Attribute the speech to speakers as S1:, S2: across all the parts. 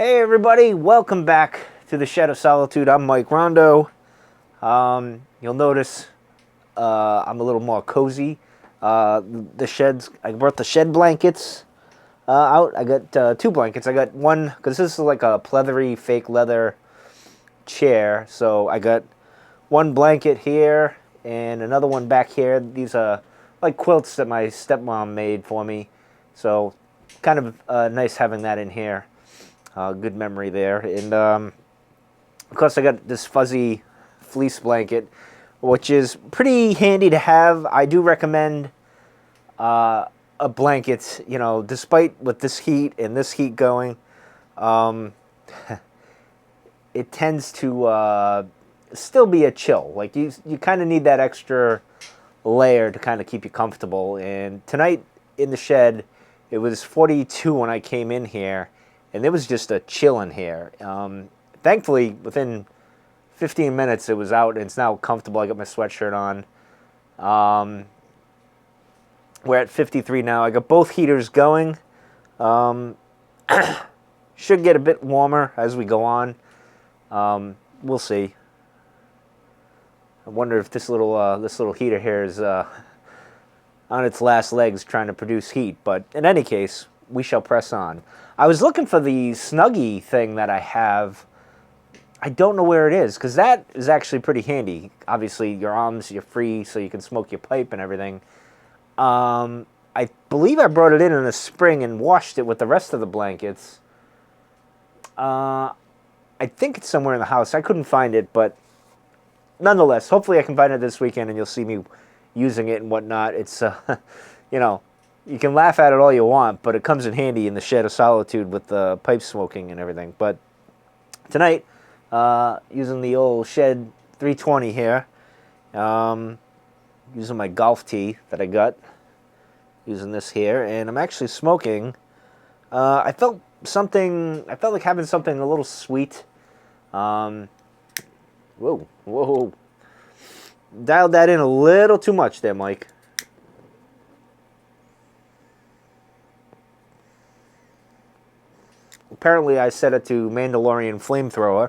S1: Hey everybody, welcome back to the Shed of Solitude. I'm Mike Rondo. You'll notice I'm a little more cozy. The sheds, I brought the shed blankets out. I got two blankets. I got one, because this is like a pleathery fake leather chair. So I got one blanket here and another one back here. These are like quilts that my stepmom made for me. So kind of nice having that in here. Good memory there. And of course I got this fuzzy fleece blanket, which is pretty handy to have. I do recommend a blanket, you know, despite with this heat and this heat going, it tends to still be a chill. Like you kind of need that extra layer to kind of keep you comfortable. And tonight in the shed, it was 42 when I came in here, and there was just a chill in here. Thankfully, within 15 minutes, it was out, and it's now comfortable. I got my sweatshirt on. We're at 53 now. I got both heaters going. Should get a bit warmer as we go on. We'll see. I wonder if this little heater here is on its last legs trying to produce heat. But in any case, we shall press on. I was looking for the Snuggie thing that I have. I don't know where it is, because that is actually pretty handy. Obviously, your arms, you're free, so you can smoke your pipe and everything. I believe I brought it in the spring and washed it with the rest of the blankets. I think it's somewhere in the house. I couldn't find it, but nonetheless, hopefully I can find it this weekend and you'll see me using it and whatnot. It's, you know, you can laugh at it all you want, but it comes in handy in the Shed of Solitude with the pipe smoking and everything. But tonight, using the old Shed 320 here, using my golf tee that I got, using this here, and I'm actually smoking. I felt like having something a little sweet. Whoa. Dialed that in a little too much there, Mike. Apparently I set it to Mandalorian flamethrower.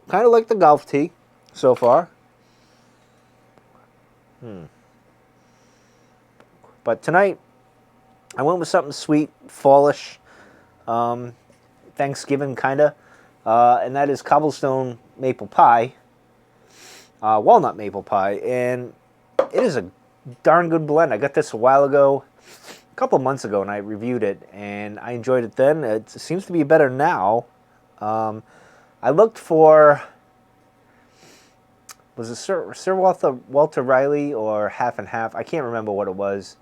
S1: Kind of like the golf tee so far. But tonight, I went with something sweet, fallish, Thanksgiving kind of, and that is cobblestone maple pie, walnut maple pie, and it is a darn good blend. I got this a while ago, a couple months ago, and I reviewed it, and I enjoyed it then. It seems to be better now. I looked for, was it Sir Walter Riley or Half and Half? I can't remember what it was.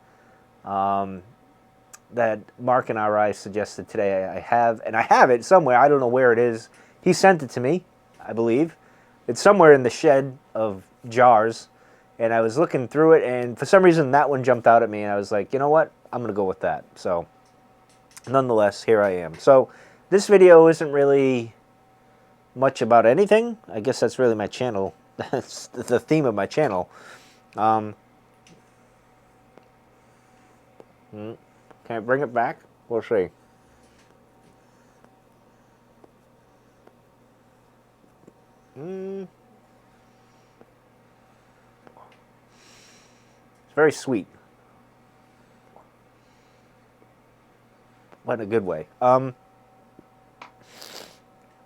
S1: That Mark and I suggested today. I have it somewhere. I don't know where it is. He sent it to me, I believe. It's somewhere in the shed of jars, and I was looking through it, and for some reason that one jumped out at me, and I was like, you know what? I'm going to go with that. So, nonetheless, here I am. So, this video isn't really much about anything. I guess that's really my channel. That's the theme of my channel. Can I bring it back? We'll see. It's very sweet. But in a good way. But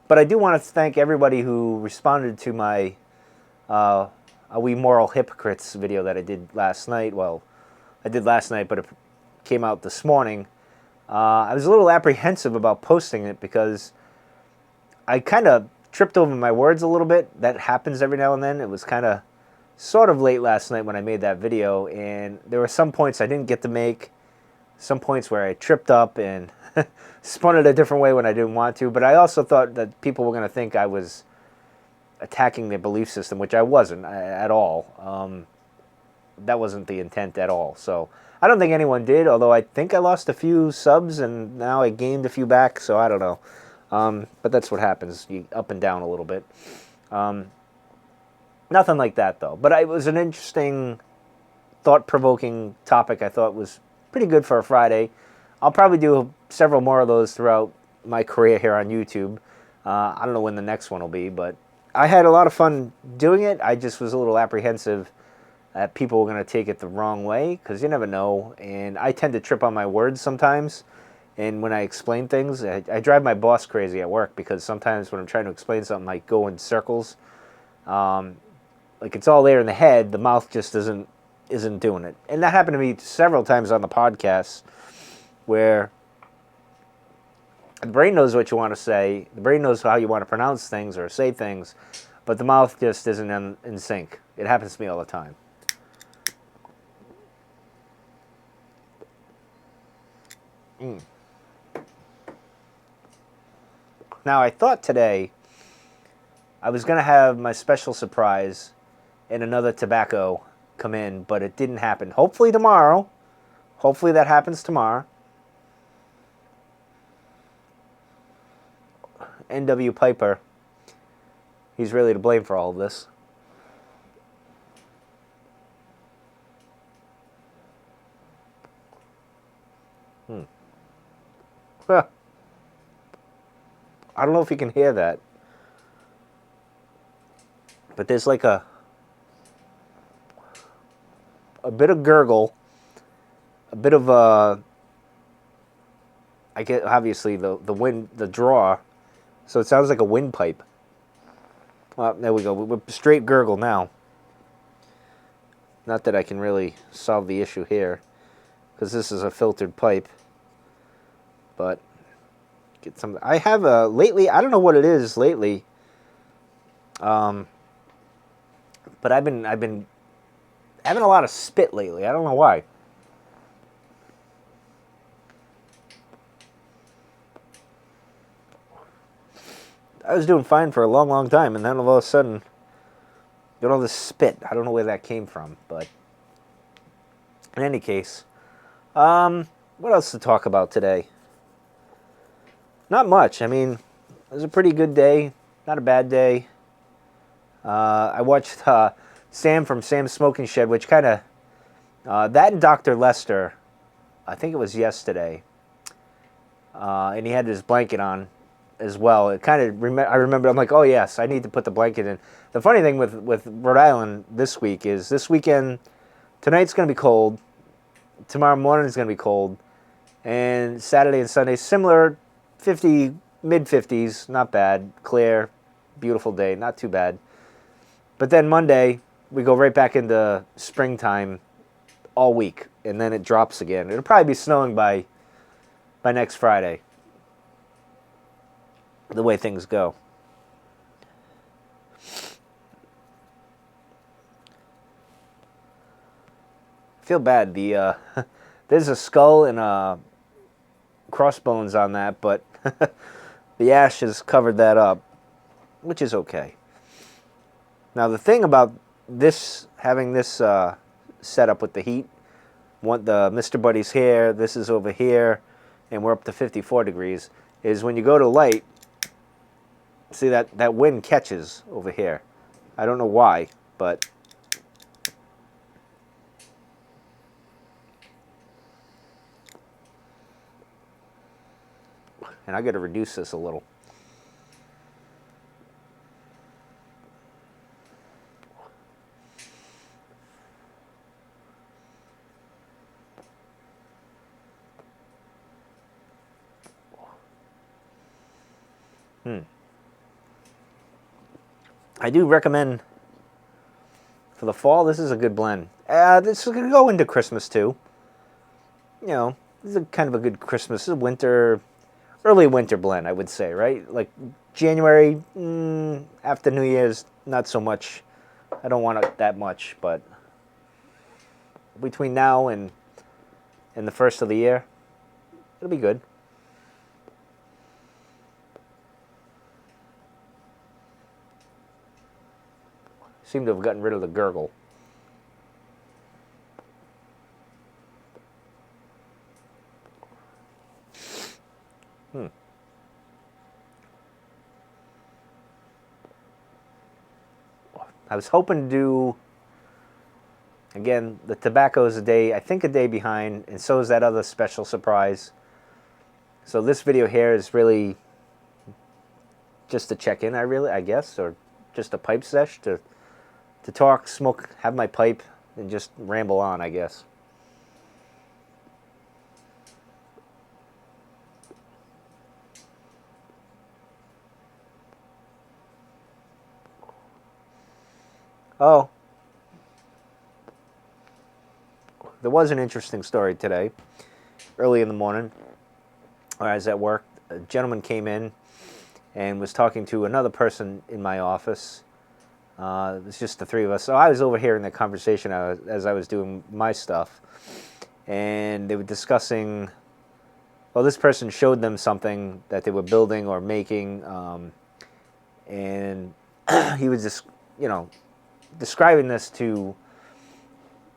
S1: I do want to thank everybody who responded to my Are We Moral Hypocrites video that I did last night. Well, I did last night, but it came out this morning. I was a little apprehensive about posting it because I kind of tripped over my words a little bit. That happens every now and then. It was kind of sort of late last night when I made that video, and there were some points I didn't get to make, some points where I tripped up and spun it a different way when I didn't want to, but I also thought that people were going to think I was attacking their belief system, which I wasn't at all. That wasn't the intent at all. So I don't think anyone did, although I think I lost a few subs and now I gained a few back, so I don't know. But that's what happens. You up and down a little bit. Nothing like that though. But it was an interesting, thought-provoking topic. I thought was pretty good for a Friday. I'll probably do several more of those throughout my career here on YouTube. I don't know when the next one will be, but I had a lot of fun doing it. I just was a little apprehensive that people were going to take it the wrong way, because you never know. And I tend to trip on my words sometimes. And when I explain things, I drive my boss crazy at work, because sometimes when I'm trying to explain something, I go in circles. Like it's all there in the head, the mouth just isn't doing it. And that happened to me several times on the podcast, where the brain knows what you want to say, the brain knows how you want to pronounce things or say things, but the mouth just isn't in sync. It happens to me all the time. Now, I thought today I was going to have my special surprise and another tobacco come in, but it didn't happen. Hopefully tomorrow. Hopefully that happens tomorrow. N.W. Piper, he's really to blame for all of this. Well, I don't know if you can hear that, but there's like a bit of gurgle, a bit of I get obviously the wind, the draw, so it sounds like a windpipe. There we go. We're straight gurgle now. Not that I can really solve the issue here, because this is a filtered pipe. But get some. I have lately. I don't know what it is lately. But I've been having a lot of spit lately. I don't know why. I was doing fine for a long, long time, and then all of a sudden, got all this spit. I don't know where that came from, but in any case, what else to talk about today? Not much. I mean, it was a pretty good day, not a bad day. I watched Sam from Sam's Smoking Shed, which kind of, that and Dr. Lester, I think it was yesterday, and he had his blanket on as well. It kind of, I remember, I'm like, oh yes, I need to put the blanket in. The funny thing with Rhode Island this week is this weekend, tonight's going to be cold, tomorrow morning is going to be cold, and Saturday and Sunday, similar, 50, mid-50s, not bad, clear, beautiful day, not too bad. But then Monday, we go right back into springtime all week, and then it drops again. It'll probably be snowing by next Friday, the way things go. I feel bad. There's a skull and crossbones on that, but the ash has covered that up, which is okay. Now the thing about this, having this setup with the heat, want the Mr. Buddy's here, this is over here, and we're up to 54 degrees, is when you go to light, see that wind catches over here. I don't know why, but and I got to reduce this a little. I do recommend for the fall, this is a good blend. This is going to go into Christmas too. You know, this is kind of a good Christmas, this is winter, early winter blend, I would say, right? Like January, after New Year's, not so much. I don't want it that much, but between now and the first of the year, it'll be good. Seem to have gotten rid of the gurgle. How's was hoping to do, again, the tobacco is I think a day behind, and so is that other special surprise. So this video here is really just to check in, I guess, or just a pipe sesh to talk, smoke, have my pipe, and just ramble on, I guess. Oh, there was an interesting story today. Early in the morning, when I was at work, a gentleman came in and was talking to another person in my office. It was just the three of us. So I was overhearing the conversation as I was doing my stuff. And they were discussing, well, this person showed them something that they were building or making. And he was just, describing this to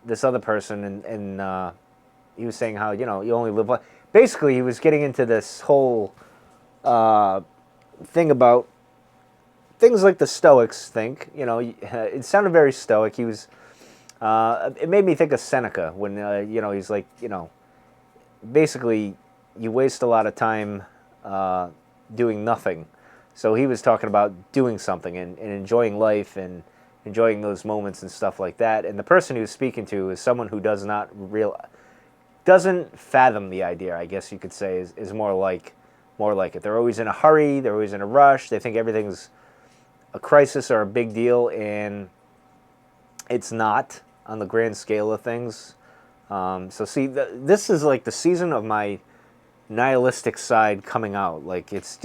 S1: this other person. And he was saying how, you only live one. Basically, he was getting into this whole thing about things like the Stoics think. It sounded very Stoic. He was. It made me think of Seneca when he's like, basically you waste a lot of time doing nothing. So he was talking about doing something and enjoying life and enjoying those moments and stuff like that. And the person he was speaking to is someone who doesn't fathom the idea, I guess you could say, is more like it. They're always in a hurry. They're always in a rush. They think everything's a crisis or a big deal, and it's not on the grand scale of things. So see, this is like the season of my nihilistic side coming out. Like it's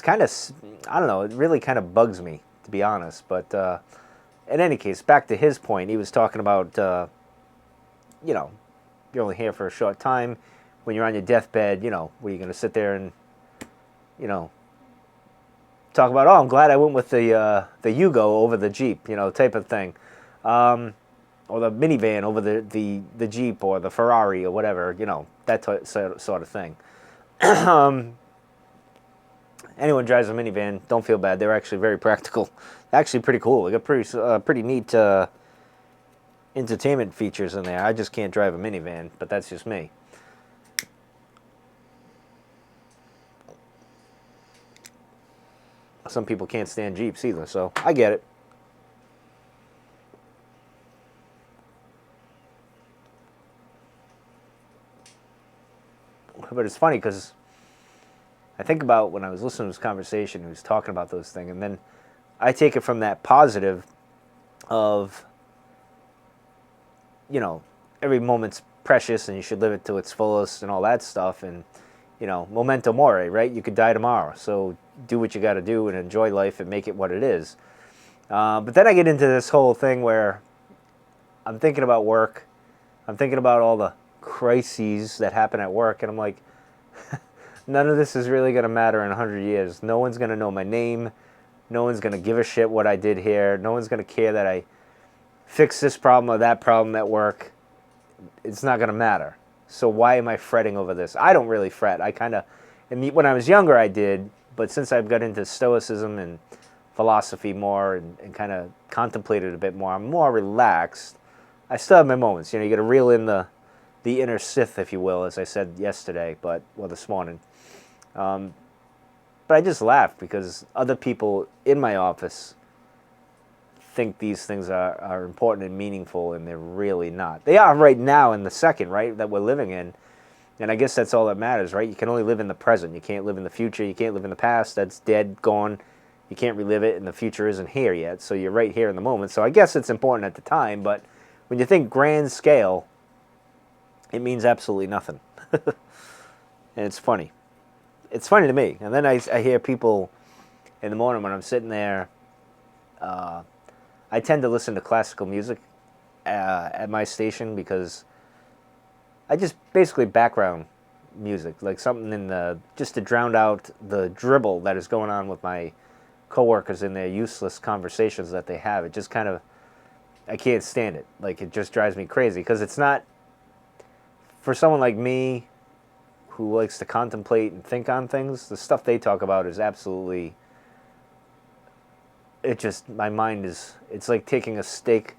S1: kind of, I don't know, it really kind of bugs me, to be honest. But in any case, back to his point, he was talking about, you're only here for a short time. When you're on your deathbed, were you going to sit there and, talk about, oh, I'm glad I went with the Yugo over the Jeep, type of thing. Or the minivan over the Jeep or the Ferrari or whatever, that sort of thing. Anyone drives a minivan, don't feel bad. They're actually very practical. Actually pretty cool. They got pretty neat entertainment features in there. I just can't drive a minivan, but that's just me. Some people can't stand Jeeps either, so I get it. But it's funny because I think about when I was listening to this conversation, he was talking about those things, and then I take it from that positive of, every moment's precious and you should live it to its fullest and all that stuff, and, memento mori, right? You could die tomorrow, so do what you got to do and enjoy life and make it what it is. But then I get into this whole thing where I'm thinking about work. I'm thinking about all the crises that happen at work, and I'm like, none of this is really going to matter in 100 years. No one's going to know my name. No one's going to give a shit what I did here. No one's going to care that I fixed this problem or that problem at work. It's not going to matter. So why am I fretting over this? I don't really fret. I kind of, when I was younger I did, but since I've got into Stoicism and philosophy more and kind of contemplated a bit more, I'm more relaxed. I still have my moments. You got to reel in the inner Sith, if you will, as I said yesterday, this morning. But I just laugh because other people in my office think these things are important and meaningful, and they're really not. They are right now in the second, right, that we're living in. And I guess that's all that matters, right? You can only live in the present. You can't live in the future. You can't live in the past. That's dead, gone. You can't relive it, and the future isn't here yet. So you're right here in the moment. So I guess it's important at the time, but when you think grand scale, it means absolutely nothing. And it's funny. It's funny to me. And then I hear people in the morning when I'm sitting there. I tend to listen to classical music at my station because I just basically background music, like something just to drown out the dribble that is going on with my coworkers in their useless conversations that they have. It just kind of, I can't stand it. Like, it just drives me crazy because it's not, for someone like me who likes to contemplate and think on things, the stuff they talk about is absolutely, it just, my mind is, it's like taking a stake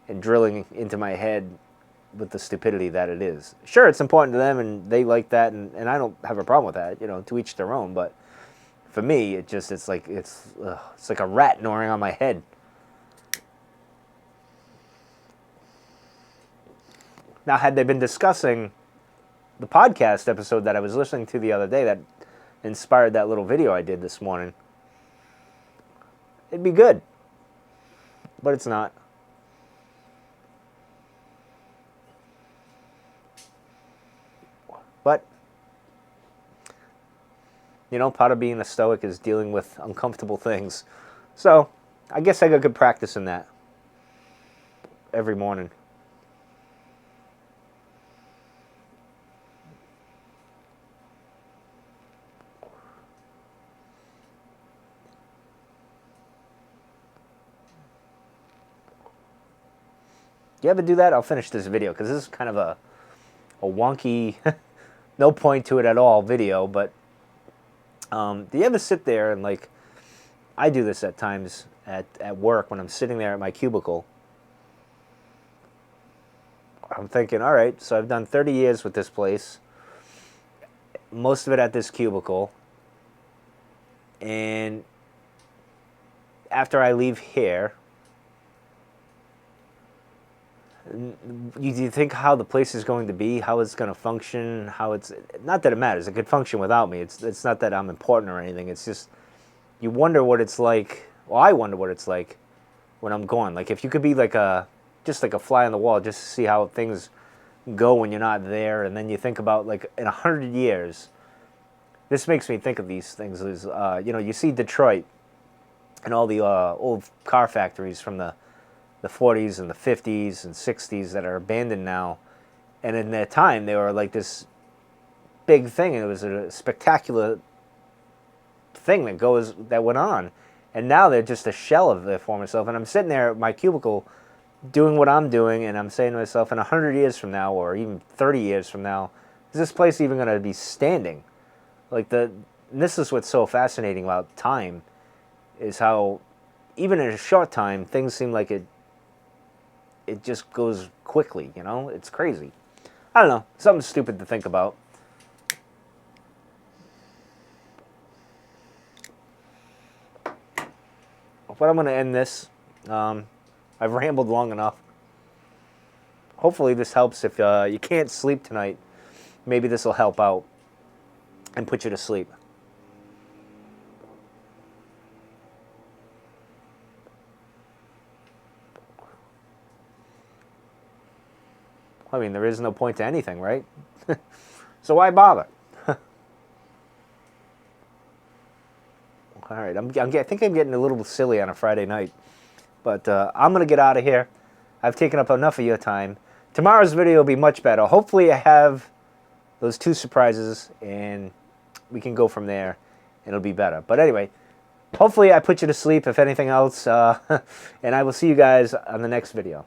S1: and drilling into my head with the stupidity that it is. Sure, it's important to them and they like that, and I don't have a problem with that, you know, to each their own, but for me, it's like a rat gnawing on my head. Now, had they been discussing the podcast episode that I was listening to the other day that inspired that little video I did this morning, it'd be good. But it's not. But, you know, part of being a Stoic is dealing with uncomfortable things. So, I guess I got good practice in that every morning. You ever do that? I'll finish this video because this is kind of a wonky, no point to it at all video, but do you ever sit there and, like, I do this at times at work when I'm sitting there at my cubicle. I'm thinking, all right, so I've done 30 years with this place, most of it at this cubicle, and after I leave here, you think how the place is going to be, how it's going to function, how it's, not that it matters, it could function without me, it's not that I'm important or anything, it's just, you wonder what it's like, well, I wonder what it's like when I'm gone. Like, if you could be like just like a fly on the wall, just to see how things go when you're not there, and then you think about, like, in 100 years, this makes me think of these things, is, you know, you see Detroit, and all the old car factories from the 40s and the 50s and 60s that are abandoned now, and in their time they were like this big thing, and it was a spectacular thing that went on, and now they're just a shell of their former self. And I'm sitting there at my cubicle doing what I'm doing, and I'm saying to myself, in 100 years from now, or even 30 years from now, is this place even going to be standing? Like, this is what's so fascinating about time, is how even in a short time things seem like it just goes quickly, you know? It's crazy. I don't know. Something stupid to think about. But I'm going to end this. I've rambled long enough. Hopefully this helps. If you can't sleep tonight, maybe this will help out and put you to sleep. I mean, there is no point to anything, right? So why bother? All right, I think I'm getting a little silly on a Friday night, but I'm going to get out of here. I've taken up enough of your time. Tomorrow's video will be much better. Hopefully I have those 2 surprises, and we can go from there, and it'll be better. But anyway, hopefully I put you to sleep, if anything else, and I will see you guys on the next video.